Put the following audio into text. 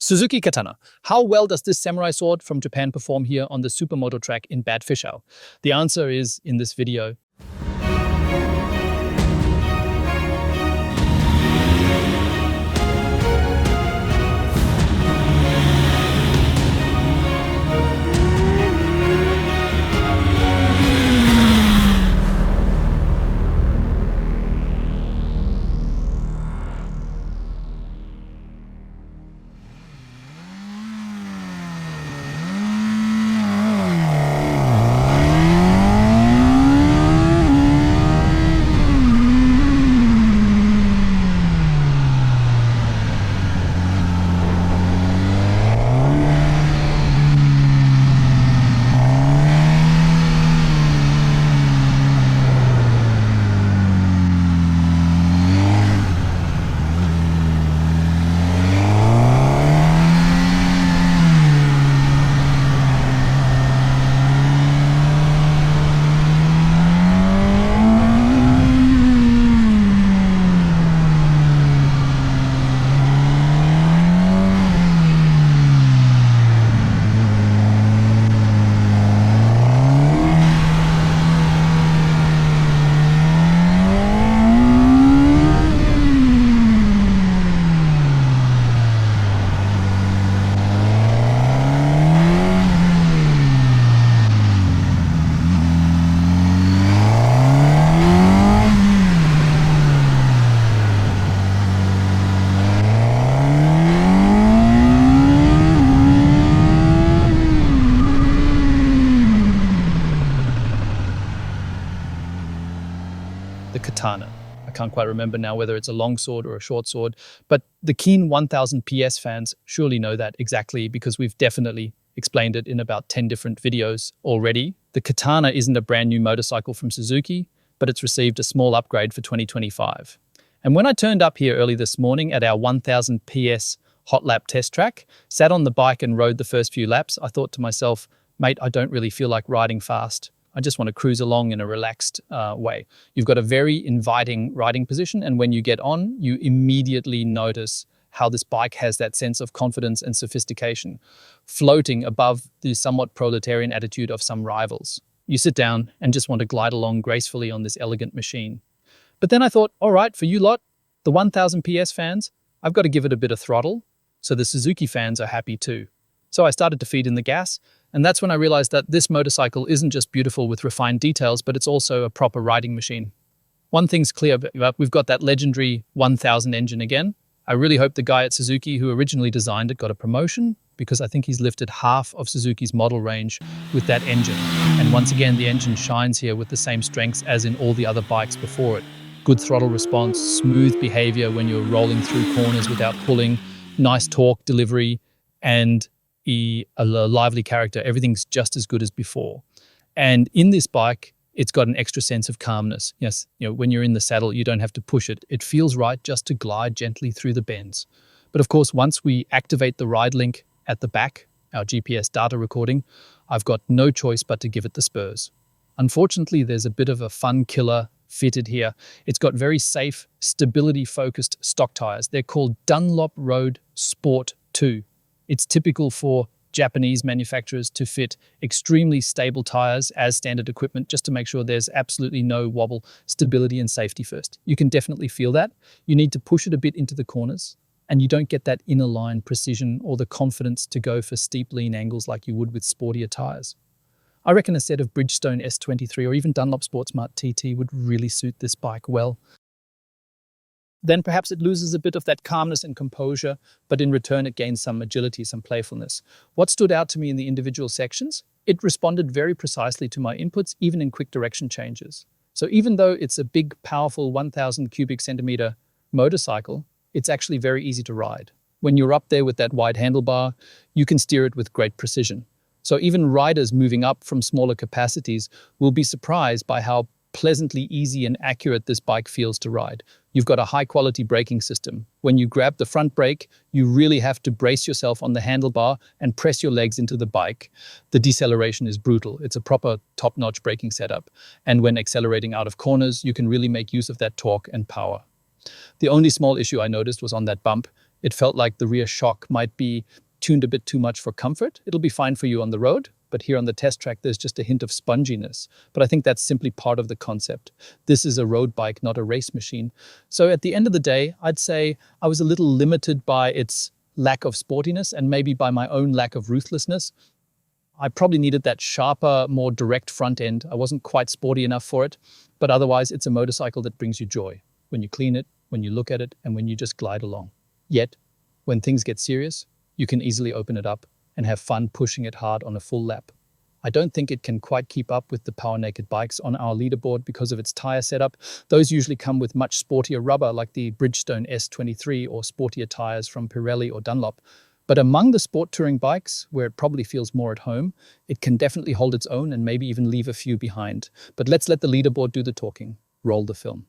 Suzuki Katana. How well does this samurai sword from Japan perform here on the Supermoto track in Bad Fischau? The answer is in this video. The Katana. I can't quite remember now whether it's a long sword or a short sword, but the keen 1000 PS fans surely know that exactly because we've definitely explained it in about 10 different videos already. The Katana isn't a brand new motorcycle from Suzuki, but it's received a small upgrade for 2025. And when I turned up here early this morning at our 1000 PS HOTLAP Testtrack, sat on the bike and rode the first few laps, I thought to myself, mate, I don't really feel like riding fast. I just want to cruise along in a relaxed way. You've got a very inviting riding position, and when you get on, you immediately notice how this bike has that sense of confidence and sophistication, floating above the somewhat proletarian attitude of some rivals. You sit down and just want to glide along gracefully on this elegant machine. But then I thought, all right, for you lot, the 1000 PS fans, I've got to give it a bit of throttle, so the Suzuki fans are happy too. So I started to feed in the gas, and that's when I realized that this motorcycle isn't just beautiful with refined details, but it's also a proper riding machine. One thing's clear, we've got that legendary 1000 engine again. I really hope the guy at Suzuki who originally designed it got a promotion, because I think he's lifted half of Suzuki's model range with that engine. And once again, the engine shines here with the same strengths as in all the other bikes before it. Good throttle response, smooth behavior when you're rolling through corners without pulling, nice torque delivery, and a lively character. Everything's just as good as before. And in this bike, it's got an extra sense of calmness. Yes, when you're in the saddle, you don't have to push it. It feels right just to glide gently through the bends. But of course, once we activate the ride link at the back, our GPS data recording, I've got no choice but to give it the spurs. Unfortunately, there's a bit of a fun killer fitted here. It's got very safe, stability-focused stock tires. They're called Dunlop Road Sport 2. It's typical for Japanese manufacturers to fit extremely stable tires as standard equipment just to make sure there's absolutely no wobble, stability and safety first. You can definitely feel that. You need to push it a bit into the corners, and you don't get that inner line precision or the confidence to go for steep lean angles like you would with sportier tires. I reckon a set of Bridgestone S23 or even Dunlop Sportsmart TT would really suit this bike well. Then perhaps it loses a bit of that calmness and composure, but in return it gains some agility, some playfulness. What stood out to me in the individual sections? It responded very precisely to my inputs, even in quick direction changes. So even though it's a big, powerful 1000 cubic centimeter motorcycle, it's actually very easy to ride. When you're up there with that wide handlebar, you can steer it with great precision. So even riders moving up from smaller capacities will be surprised by how pleasantly easy and accurate this bike feels to ride. You've got a high-quality braking system. When you grab the front brake, you really have to brace yourself on the handlebar and press your legs into the bike. The deceleration is brutal. It's a proper top-notch braking setup. And when accelerating out of corners, you can really make use of that torque and power. The only small issue I noticed was on that bump. It felt like the rear shock might be tuned a bit too much for comfort. It'll be fine for you on the road, but here on the test track, there's just a hint of sponginess. But I think that's simply part of the concept. This is a road bike, not a race machine. So at the end of the day, I'd say I was a little limited by its lack of sportiness and maybe by my own lack of ruthlessness. I probably needed that sharper, more direct front end. I wasn't quite sporty enough for it, but otherwise it's a motorcycle that brings you joy when you clean it, when you look at it, and when you just glide along. Yet, when things get serious, you can easily open it up and have fun pushing it hard on a full lap. I don't think it can quite keep up with the Power Naked bikes on our leaderboard because of its tire setup. Those usually come with much sportier rubber like the Bridgestone S23 or sportier tires from Pirelli or Dunlop. But among the sport touring bikes, where it probably feels more at home, it can definitely hold its own and maybe even leave a few behind. But let's let the leaderboard do the talking. Roll the film.